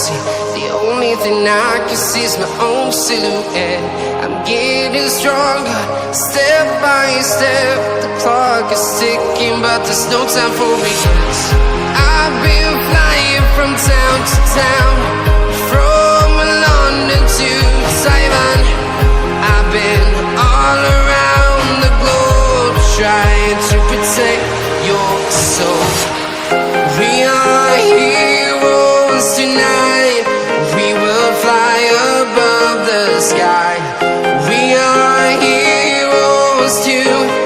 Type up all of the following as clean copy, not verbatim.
empty. The only thing I can see is my own silhouette. I'm getting stronger, step by step. The clock is ticking, but there's no time for regrets. I've been flying from town to town, from London to Taiwan. I've been all around the globe, trying to protect your soul. We are heroes tonight. We will fly above the sky. We are heroes tonight.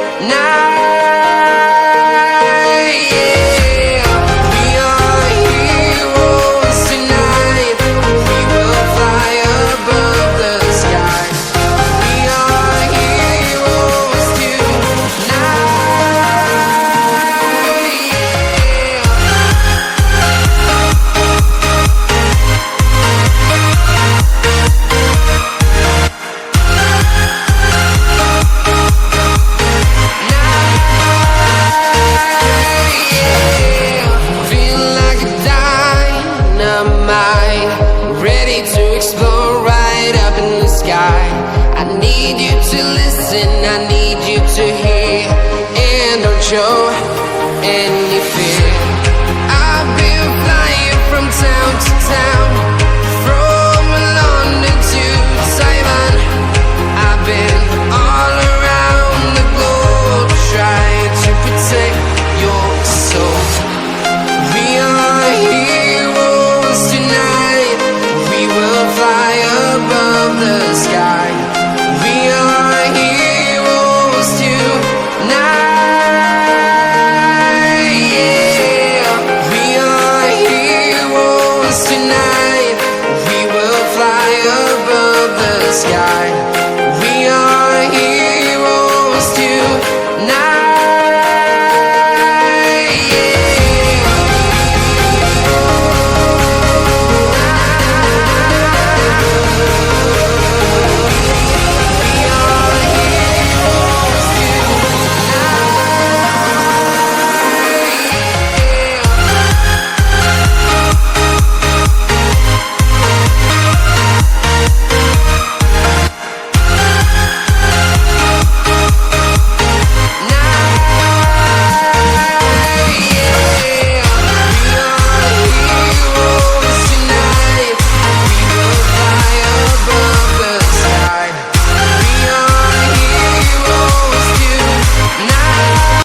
Yeah. We are heroes tonight. We will fly above the sky. We are heroes tonight. Ready to explore right up in the sky. I need you to listen, I need you to hear, and don't show any fear. I've been flying from town to town, from London to Taiwan. I've been all around the globe, trying to protect your soul. We are heroes tonight. We will fly above the sky. We are heroes tonight. Yeah. We are heroes tonight. We will fly above the sky.